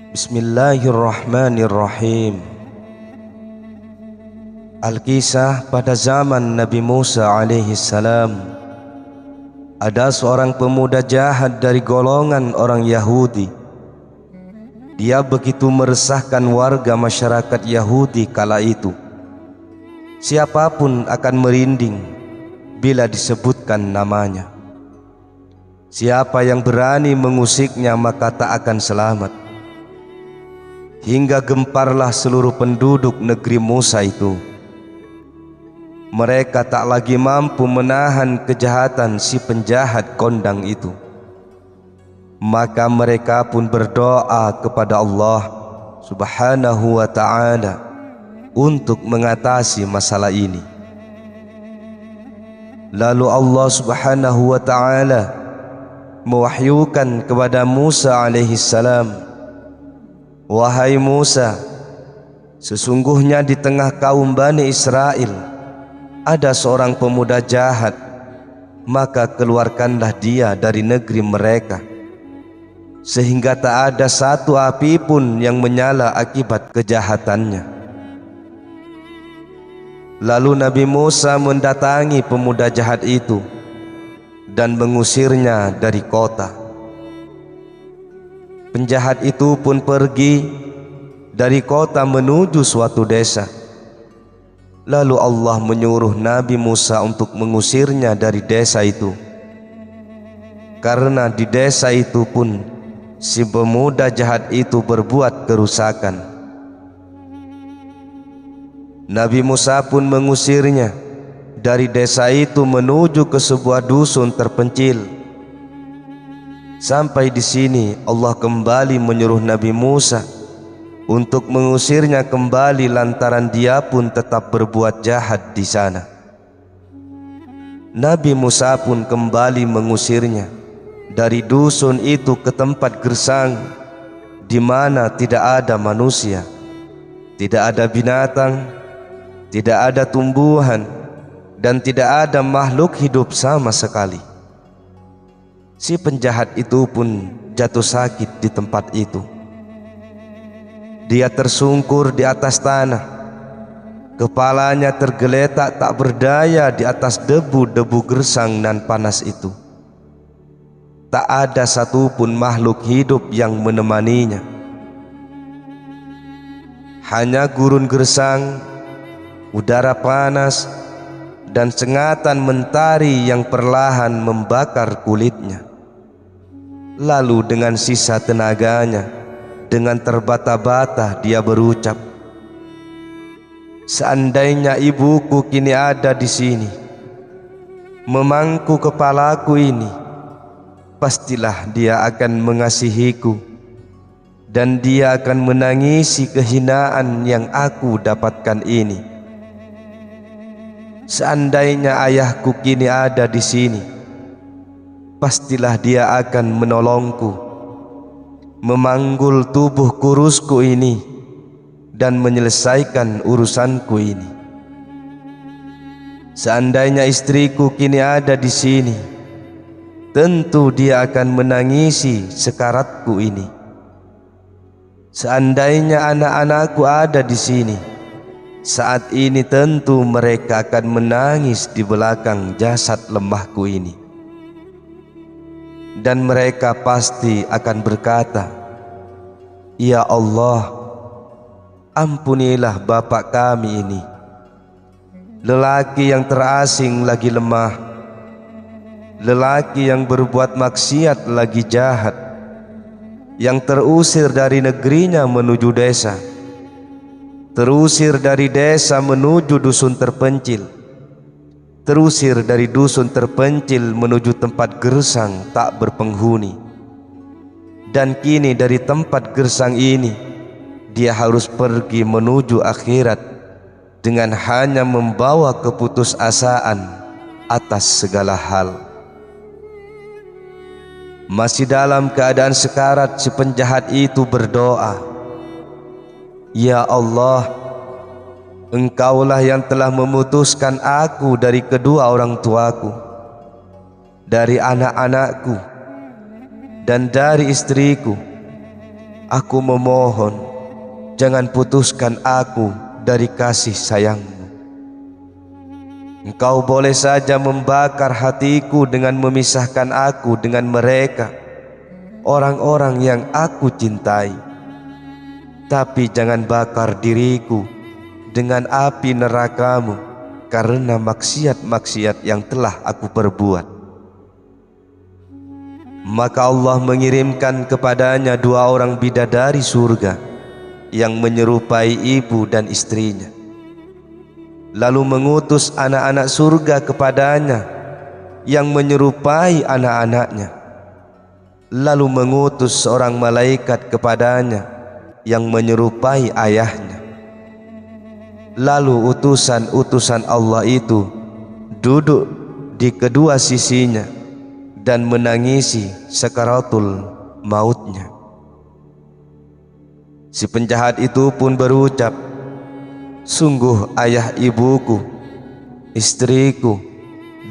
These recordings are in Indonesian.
Bismillahirrahmanirrahim. Al-Kisah pada zaman Nabi Musa alaihi salam. Ada seorang pemuda jahat dari golongan orang Yahudi. Dia begitu meresahkan warga masyarakat Yahudi kala itu. Siapapun akan merinding bila disebutkan namanya. Siapa yang berani mengusiknya maka tak akan selamat. Hingga gemparlah seluruh penduduk negeri Musa itu. Mereka tak lagi mampu menahan kejahatan si penjahat kondang itu. Maka mereka pun berdoa kepada Allah Subhanahu wa ta'ala untuk mengatasi masalah ini. Lalu Allah Subhanahu wa ta'ala mewahyukan kepada Musa alaihi salam, "Wahai Musa, sesungguhnya di tengah kaum Bani Israel ada seorang pemuda jahat, maka keluarkanlah dia dari negeri mereka, sehingga tak ada satu api pun yang menyala akibat kejahatannya." Lalu Nabi Musa mendatangi pemuda jahat itu dan mengusirnya dari kota. Penjahat itu pun pergi dari kota menuju suatu desa. Lalu Allah menyuruh Nabi Musa untuk mengusirnya dari desa itu, karena di desa itu pun si pemuda jahat itu berbuat kerusakan. Nabi Musa pun mengusirnya dari desa itu menuju ke sebuah dusun terpencil. Sampai di sini Allah kembali menyuruh Nabi Musa untuk mengusirnya kembali lantaran dia pun tetap berbuat jahat di sana. Nabi Musa pun kembali mengusirnya dari dusun itu ke tempat gersang di mana tidak ada manusia, tidak ada binatang, tidak ada tumbuhan, dan tidak ada makhluk hidup sama sekali. Si penjahat itu pun jatuh sakit di tempat itu. Dia tersungkur di atas tanah, kepalanya tergeletak tak berdaya di atas debu-debu gersang nan panas itu. Tak ada satupun makhluk hidup yang menemaninya. Hanya gurun gersang, udara panas, dan sengatan mentari yang perlahan membakar kulitnya. Lalu dengan sisa tenaganya, dengan terbata-bata dia berucap, "Seandainya ibuku kini ada di sini, memangku kepalaku ini, pastilah dia akan mengasihiku, dan dia akan menangisi kehinaan yang aku dapatkan ini. Seandainya ayahku kini ada di sini, pastilah dia akan menolongku, memanggul tubuh kurusku ini, dan menyelesaikan urusanku ini. Seandainya istriku kini ada di sini, tentu dia akan menangisi sekaratku ini. Seandainya anak-anakku ada di sini, saat ini tentu mereka akan menangis di belakang jasad lemahku ini. Dan mereka pasti akan berkata, 'Ya Allah, ampunilah bapak kami ini, lelaki yang terasing lagi lemah, lelaki yang berbuat maksiat lagi jahat, yang terusir dari negerinya menuju desa, terusir dari desa menuju dusun terpencil, terusir dari dusun terpencil menuju tempat gersang tak berpenghuni, dan kini dari tempat gersang ini dia harus pergi menuju akhirat dengan hanya membawa keputusasaan atas segala hal.' Masih dalam keadaan sekarat, si penjahat itu berdoa, 'Ya Allah, Engkaulah yang telah memutuskan aku dari kedua orang tuaku, dari anak-anakku, dan dari istriku, Aku memohon, jangan putuskan aku dari kasih sayangmu. Engkau boleh saja membakar hatiku dengan memisahkan aku dengan mereka, orang-orang yang aku cintai. Tapi jangan bakar diriku dengan api nerakamu karena maksiat-maksiat yang telah aku perbuat. Maka Allah mengirimkan kepadanya 2 orang bidadari surga yang menyerupai ibu dan istrinya, lalu mengutus anak-anak surga kepadanya yang menyerupai anak-anaknya, lalu mengutus seorang malaikat kepadanya yang menyerupai ayahnya. Lalu utusan-utusan Allah itu duduk di kedua sisinya dan menangisi sakaratul mautnya. Si penjahat itu pun berucap, sungguh ayah ibuku, istriku,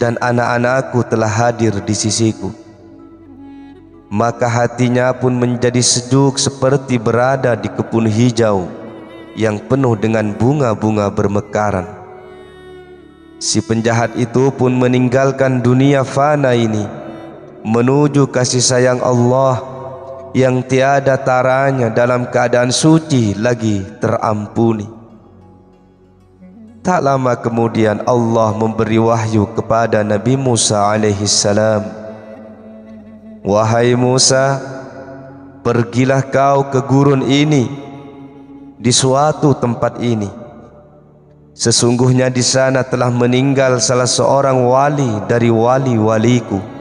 dan anak-anakku telah hadir di sisiku. Maka hatinya pun menjadi sejuk seperti berada di kebun hijau yang penuh dengan bunga-bunga bermekaran. Si penjahat itu pun meninggalkan dunia fana ini menuju kasih sayang Allah yang tiada taranya dalam keadaan suci lagi terampuni. Tak lama kemudian Allah memberi wahyu kepada Nabi Musa alaihissalam, wahai Musa, pergilah kau ke gurun ini, di suatu tempat ini. Sesungguhnya di sana telah meninggal salah seorang wali dari wali-waliku.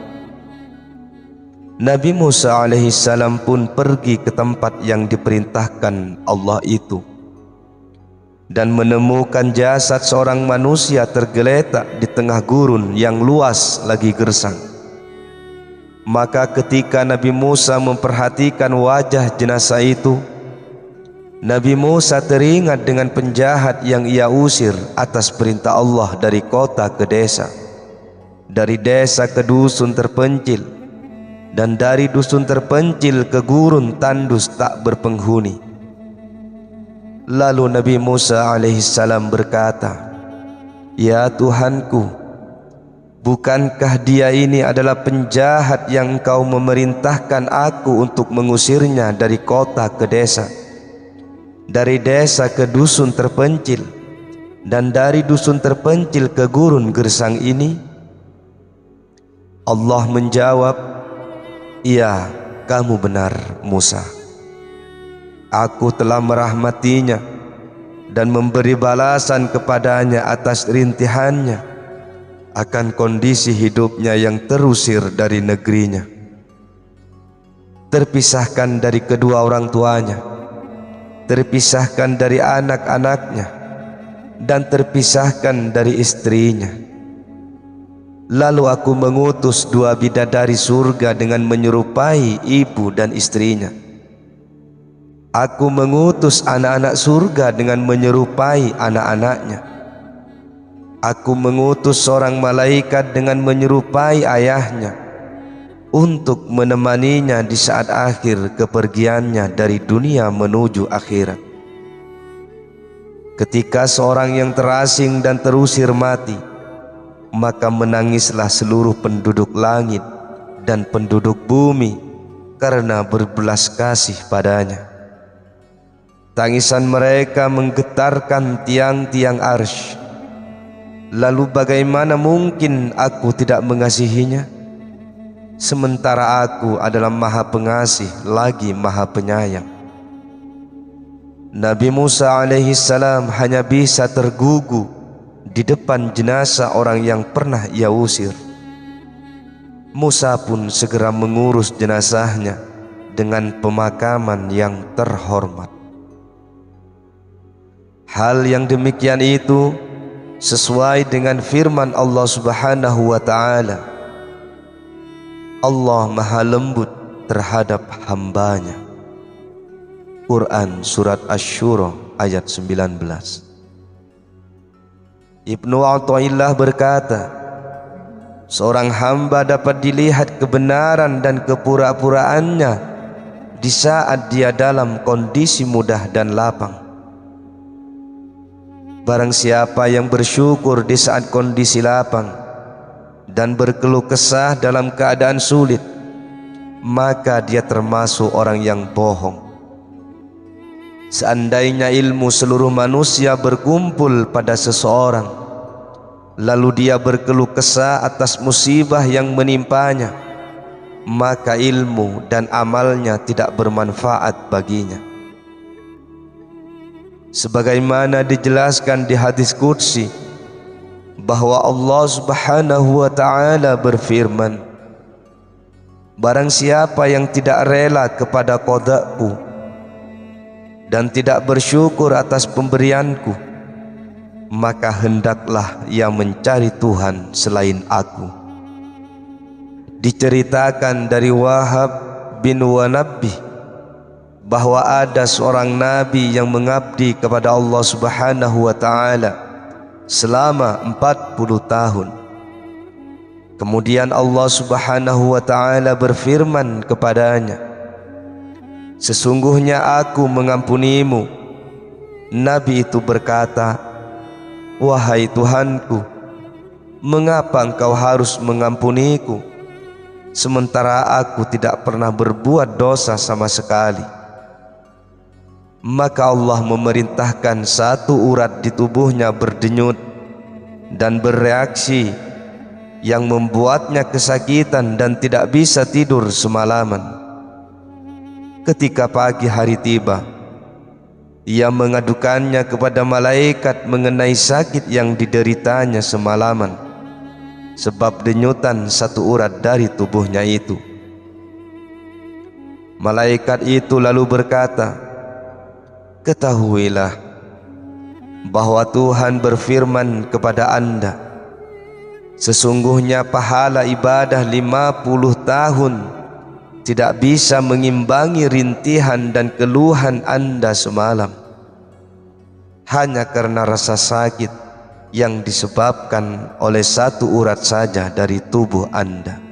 Nabi Musa alaihissalam pun pergi ke tempat yang diperintahkan Allah itu dan menemukan jasad seorang manusia tergeletak di tengah gurun yang luas lagi gersang. Maka ketika Nabi Musa memperhatikan wajah jenazah itu, Nabi Musa teringat dengan penjahat yang ia usir atas perintah Allah dari kota ke desa, dari desa ke dusun terpencil, dan dari dusun terpencil ke gurun tandus tak berpenghuni. Lalu Nabi Musa alaihissalam berkata, ya Tuhanku, bukankah dia ini adalah penjahat yang Engkau memerintahkan aku untuk mengusirnya dari kota ke desa, dari desa ke dusun terpencil, dan dari dusun terpencil ke gurun gersang ini? Allah menjawab, iya, kamu benar Musa. Aku telah merahmatinya dan memberi balasan kepadanya atas rintihannya akan kondisi hidupnya yang terusir dari negerinya, terpisahkan dari kedua orang tuanya, terpisahkan dari anak-anaknya, dan terpisahkan dari istrinya. Lalu aku mengutus 2 bidadari surga dengan menyerupai ibu dan istrinya. Aku mengutus anak-anak surga dengan menyerupai anak-anaknya. Aku mengutus seorang malaikat dengan menyerupai ayahnya untuk menemaninya di saat akhir kepergiannya dari dunia menuju akhirat. Ketika seorang yang terasing dan terusir mati, maka menangislah seluruh penduduk langit dan penduduk bumi karena berbelas kasih padanya. Tangisan mereka menggetarkan tiang-tiang arsy. Lalu bagaimana mungkin aku tidak mengasihinya, sementara aku adalah Maha Pengasih lagi Maha Penyayang. Nabi Musa alaihissalam hanya bisa tergugu di depan jenazah orang yang pernah ia usir. Musa pun segera mengurus jenazahnya dengan pemakaman yang terhormat. Hal yang demikian itu sesuai dengan firman Allah Subhanahu wa ta'ala, Allah maha lembut terhadap hambanya. Quran Surat Asy-Syura ayat 19. Ibnu Athaillah berkata, seorang hamba dapat dilihat kebenaran dan kepura-puraannya di saat dia dalam kondisi mudah dan lapang. Barang siapa yang bersyukur di saat kondisi lapang dan berkeluh kesah dalam keadaan sulit, maka dia termasuk orang yang bohong. Seandainya ilmu seluruh manusia berkumpul pada seseorang, lalu dia berkeluh kesah atas musibah yang menimpanya, maka ilmu dan amalnya tidak bermanfaat baginya. Sebagaimana dijelaskan di hadis qudsi bahwa Allah Subhanahu wa ta'ala berfirman, barang siapa yang tidak rela kepada qadaku dan tidak bersyukur atas pemberianku, maka hendaklah ia mencari Tuhan selain aku. Diceritakan dari Wahab bin Wanabbih bahwa ada seorang nabi yang mengabdi kepada Allah Subhanahu wa ta'ala selama 40 tahun. Kemudian Allah Subhanahu wa ta'ala berfirman kepadanya, sesungguhnya aku mengampunimu. Nabi itu berkata, wahai Tuhanku, mengapa engkau harus mengampuniku, sementara aku tidak pernah berbuat dosa sama sekali? Maka Allah memerintahkan satu urat di tubuhnya berdenyut dan bereaksi yang membuatnya kesakitan dan tidak bisa tidur semalaman. Ketika pagi hari tiba, ia mengadukannya kepada malaikat mengenai sakit yang dideritanya semalaman, sebab denyutan satu urat dari tubuhnya itu. Malaikat itu lalu berkata, ketahuilah bahwa Tuhan berfirman kepada anda, sesungguhnya pahala ibadah 50 tahun tidak bisa mengimbangi rintihan dan keluhan anda semalam, hanya karena rasa sakit yang disebabkan oleh satu urat saja dari tubuh anda.